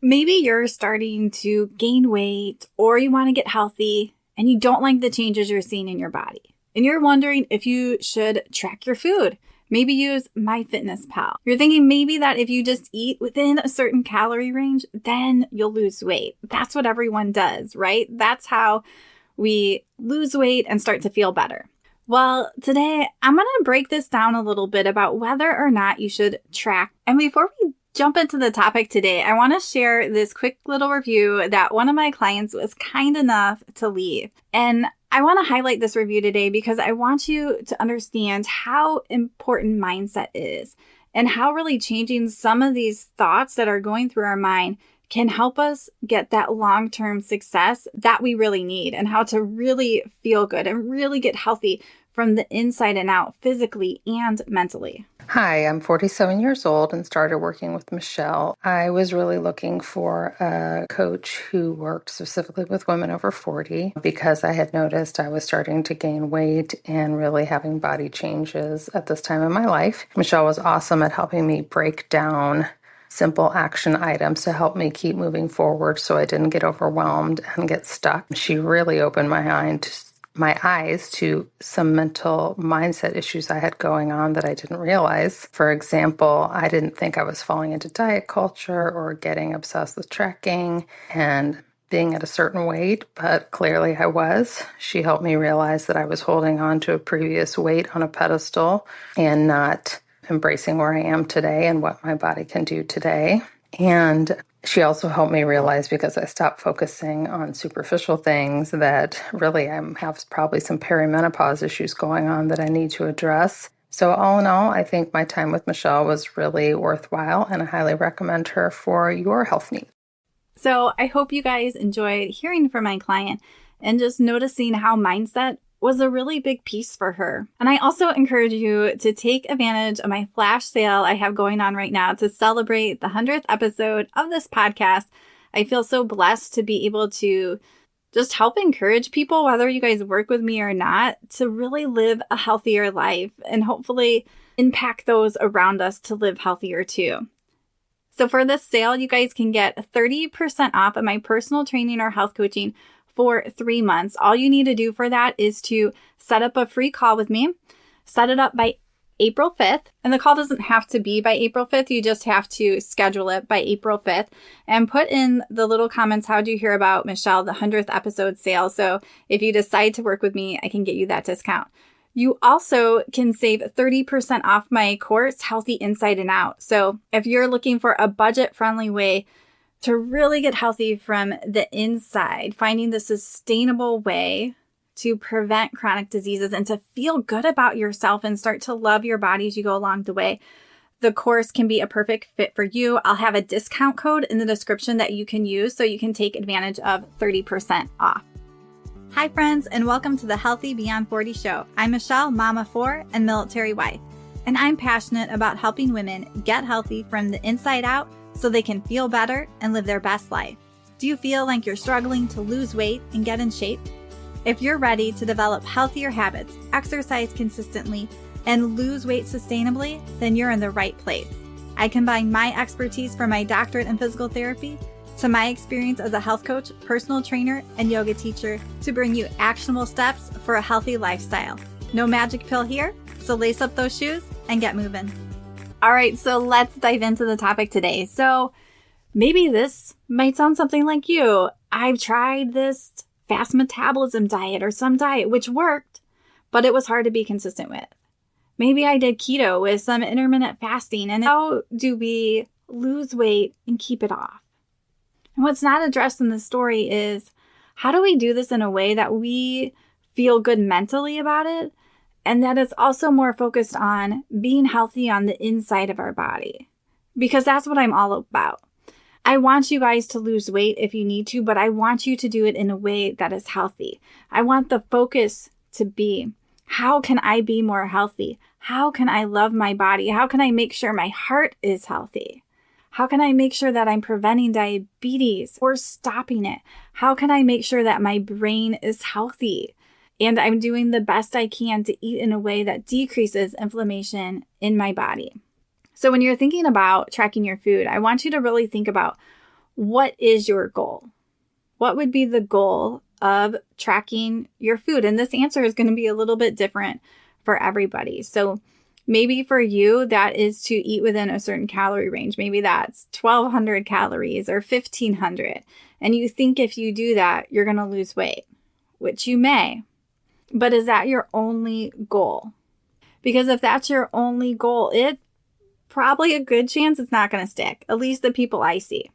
Maybe you're starting to gain weight or you want to get healthy and you don't like the changes you're seeing in your body. And you're wondering if you should track your food. Maybe use MyFitnessPal. You're thinking maybe that if you just eat within a certain calorie range, then you'll lose weight. That's what everyone does, right? That's how we lose weight and start to feel better. Well, today I'm going to break this down a little bit about whether or not you should track. And before we jump into the topic today, I want to share this quick little review that one of my clients was kind enough to leave. And I want to highlight this review today because I want you to understand how important mindset is and how really changing some of these thoughts that are going through our mind can help us get that long-term success that we really need, and how to really feel good and really get healthy from the inside and out, physically and mentally. Hi, I'm 47 years old and started working with Michelle. I was really looking for a coach who worked specifically with women over 40 because I had noticed I was starting to gain weight and really having body changes at this time in my life. Michelle was awesome at helping me break down simple action items to help me keep moving forward so I didn't get overwhelmed and get stuck. She really opened my eyes to some mental mindset issues I had going on that I didn't realize. For example, I didn't think I was falling into diet culture or getting obsessed with tracking and being at a certain weight, but clearly I was. She helped me realize that I was holding on to a previous weight on a pedestal and not embracing where I am today and what my body can do today. And she also helped me realize, because I stopped focusing on superficial things, that really I have probably some perimenopause issues going on that I need to address. So all in all, I think my time with Michelle was really worthwhile, and I highly recommend her for your health needs. So I hope you guys enjoyed hearing from my client and just noticing how mindset was a really big piece for her. And I also encourage you to take advantage of my flash sale I have going on right now to celebrate the 100th episode of this podcast. I feel so blessed to be able to just help encourage people, whether you guys work with me or not, to really live a healthier life and hopefully impact those around us to live healthier too. So for this sale, you guys can get 30% off of my personal training or health coaching for 3 months. All you need to do for that is to set up a free call with me, set it up by April 5th. And the call doesn't have to be by April 5th. You just have to schedule it by April 5th and put in the little comments, how do you hear about Michelle, the 100th episode sale? So if you decide to work with me, I can get you that discount. You also can save 30% off my course, Healthy Inside and Out. So if you're looking for a budget-friendly way to really get healthy from the inside, finding the sustainable way to prevent chronic diseases and to feel good about yourself and start to love your body as you go along the way, the course can be a perfect fit for you. I'll have a discount code in the description that you can use so you can take advantage of 30% off. Hi friends, and welcome to the Healthy Beyond 40 show. I'm Michelle, mama 4 and military wife, and I'm passionate about helping women get healthy from the inside out so they can feel better and live their best life. Do you feel like you're struggling to lose weight and get in shape? If you're ready to develop healthier habits, exercise consistently, and lose weight sustainably, then you're in the right place. I combine my expertise from my doctorate in physical therapy to my experience as a health coach, personal trainer, and yoga teacher to bring you actionable steps for a healthy lifestyle. No magic pill here, so lace up those shoes and get moving. All right, so let's dive into the topic today. So maybe this might sound something like you. I've tried this fast metabolism diet or some diet which worked, but it was hard to be consistent with. Maybe I did keto with some intermittent fasting, and how do we lose weight and keep it off? And what's not addressed in the story is, how do we do this in a way that we feel good mentally about it, and that is also more focused on being healthy on the inside of our body? Because that's what I'm all about. I want you guys to lose weight if you need to, but I want you to do it in a way that is healthy. I want the focus to be, how can I be more healthy? How can I love my body? How can I make sure my heart is healthy? How can I make sure that I'm preventing diabetes or stopping it? How can I make sure that my brain is healthy? And I'm doing the best I can to eat in a way that decreases inflammation in my body. So when you're thinking about tracking your food, I want you to really think about, what is your goal? What would be the goal of tracking your food? And this answer is going to be a little bit different for everybody. So maybe for you, that is to eat within a certain calorie range. Maybe that's 1,200 calories or 1,500. And you think if you do that, you're going to lose weight, which you may. But is that your only goal? Because if that's your only goal, it's probably a good chance it's not going to stick, at least the people I see.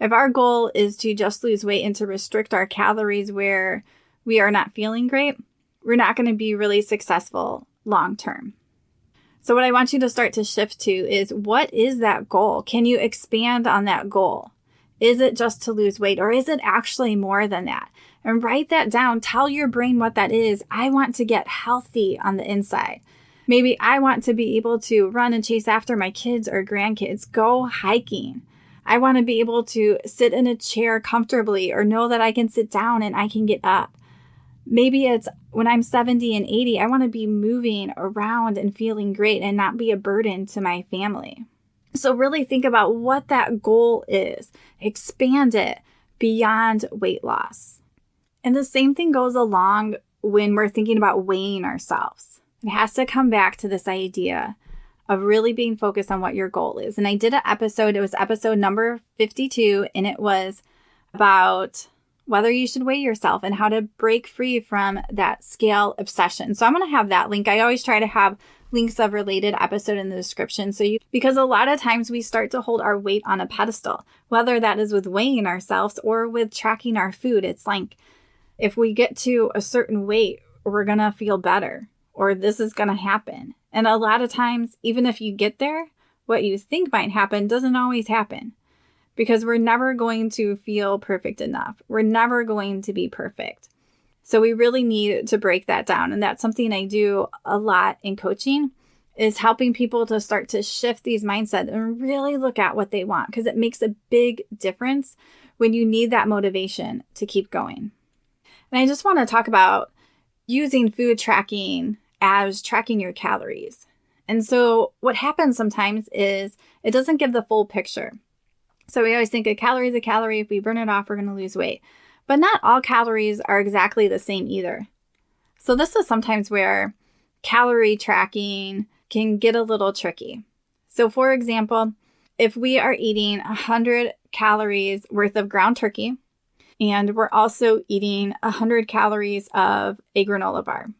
If our goal is to just lose weight and to restrict our calories where we are not feeling great, we're not going to be really successful long term. So what I want you to start to shift to is, what is that goal? Can you expand on that goal? Is it just to lose weight, or is it actually more than that? And write that down. Tell your brain what that is. I want to get healthy on the inside. Maybe I want to be able to run and chase after my kids or grandkids, go hiking. I want to be able to sit in a chair comfortably, or know that I can sit down and I can get up. Maybe it's when I'm 70 and 80, I want to be moving around and feeling great and not be a burden to my family. So really think about what that goal is. Expand it beyond weight loss. And the same thing goes along when we're thinking about weighing ourselves. It has to come back to this idea of really being focused on what your goal is. And I did an episode, it was episode number 52, and it was about whether you should weigh yourself and how to break free from that scale obsession. So I'm going to have that link. I always try to have links of related episode in the description. Because a lot of times we start to hold our weight on a pedestal, whether that is with weighing ourselves or with tracking our food. It's like, if we get to a certain weight, we're going to feel better, or this is going to happen. And a lot of times, even if you get there, what you think might happen doesn't always happen, because we're never going to feel perfect enough. We're never going to be perfect. So we really need to break that down. And that's something I do a lot in coaching, is helping people to start to shift these mindsets and really look at what they want, because it makes a big difference when you need that motivation to keep going. And I just want to talk about using food tracking as tracking your calories. And so what happens sometimes is it doesn't give the full picture. So we always think a calorie is a calorie. If we burn it off, we're going to lose weight. But not all calories are exactly the same either. So this is sometimes where calorie tracking can get a little tricky. So for example, if we are eating 100 calories worth of ground turkey, and we're also eating 100 calories of a granola bar,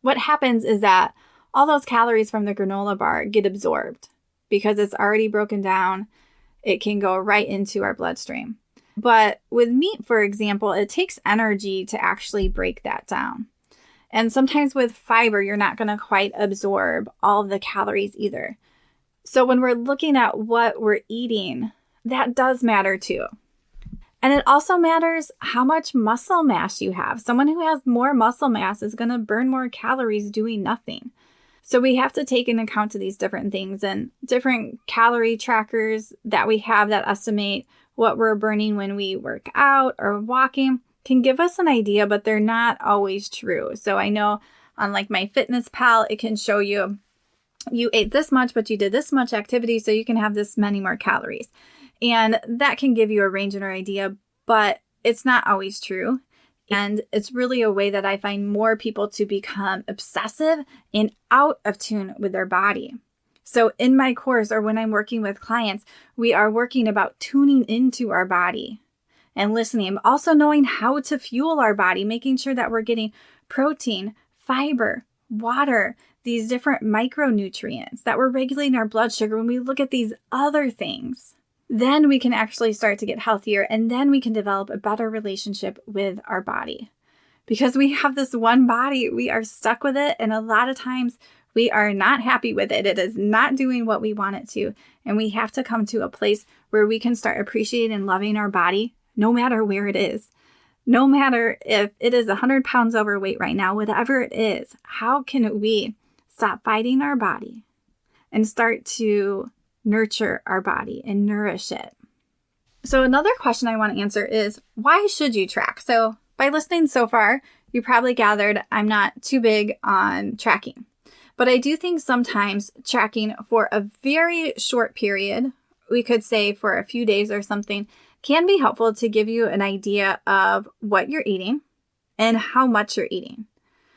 what happens is that all those calories from the granola bar get absorbed because it's already broken down. It can go right into our bloodstream. But with meat, for example, it takes energy to actually break that down. And sometimes with fiber, you're not going to quite absorb all of the calories either. So when we're looking at what we're eating, that does matter too. And it also matters how much muscle mass you have. Someone who has more muscle mass is going to burn more calories doing nothing. So we have to take into account to these different things, and different calorie trackers that we have that estimate what we're burning when we work out or walking can give us an idea, but they're not always true. So I know on like my Fitness Pal, it can show you ate this much, but you did this much activity, so you can have this many more calories. And that can give you a range or idea, but it's not always true. And it's really a way that I find more people to become obsessive and out of tune with their body. So in my course, or when I'm working with clients, we are working about tuning into our body and listening. Also knowing how to fuel our body, making sure that we're getting protein, fiber, water, these different micronutrients, that we're regulating our blood sugar. When we look at these other things, then we can actually start to get healthier, and then we can develop a better relationship with our body. Because we have this one body, we are stuck with it, and a lot of times we are not happy with it. It is not doing what we want it to, and we have to come to a place where we can start appreciating and loving our body, no matter where it is. No matter if it is 100 pounds overweight right now, whatever it is, how can we stop fighting our body and start to nurture our body and nourish it? So another question I want to answer is, why should you track? So by listening so far, you probably gathered I'm not too big on tracking. But I do think sometimes tracking for a very short period, we could say for a few days or something, can be helpful to give you an idea of what you're eating and how much you're eating.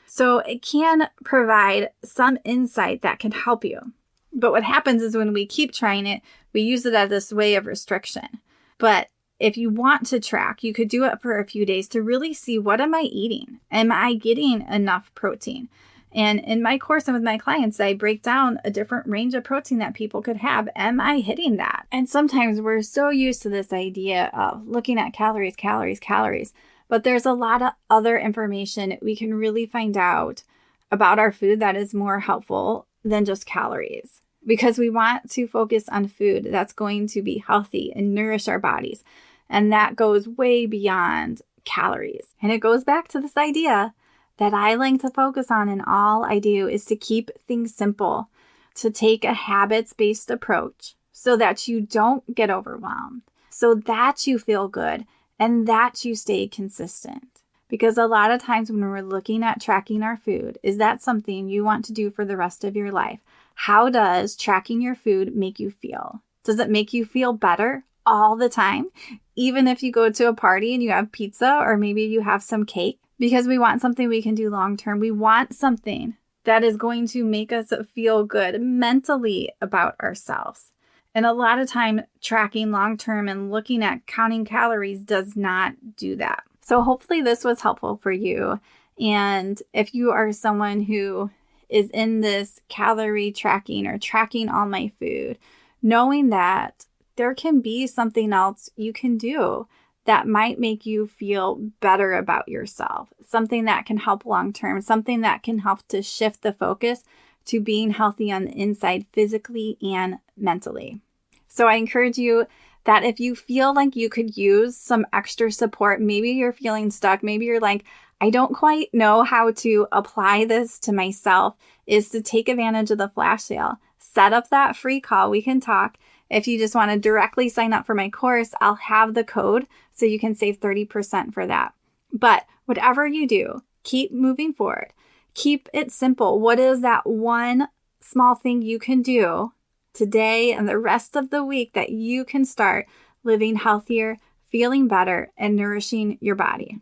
So it can provide some insight that can help you. But what happens is when we keep trying it, we use it as this way of restriction. But if you want to track, you could do it for a few days to really see, what am I eating? Am I getting enough protein? And in my course and with my clients, I break down a different range of protein that people could have. Am I hitting that? And sometimes we're so used to this idea of looking at calories, calories, calories. But there's a lot of other information we can really find out about our food that is more helpful than just calories. Because we want to focus on food that's going to be healthy and nourish our bodies. And that goes way beyond calories. And it goes back to this idea that I like to focus on, and all I do is to keep things simple, to take a habits-based approach so that you don't get overwhelmed, so that you feel good, and that you stay consistent. Because a lot of times when we're looking at tracking our food, is that something you want to do for the rest of your life? How does tracking your food make you feel? Does it make you feel better all the time? Even if you go to a party and you have pizza, or maybe you have some cake? Because we want something we can do long term. We want something that is going to make us feel good mentally about ourselves. And a lot of time, tracking long term and looking at counting calories does not do that. So hopefully this was helpful for you. And if you are someone who is in this calorie tracking or tracking all my food, knowing that there can be something else you can do that might make you feel better about yourself, something that can help long term, something that can help to shift the focus to being healthy on the inside, physically and mentally. So I encourage you that if you feel like you could use some extra support, maybe you're feeling stuck, maybe you're like, I don't quite know how to apply this to myself, is to take advantage of the flash sale. Set up that free call. We can talk. If you just want to directly sign up for my course, I'll have the code so you can save 30% for that. But whatever you do, keep moving forward. Keep it simple. What is that one small thing you can do today and the rest of the week that you can start living healthier, feeling better, and nourishing your body?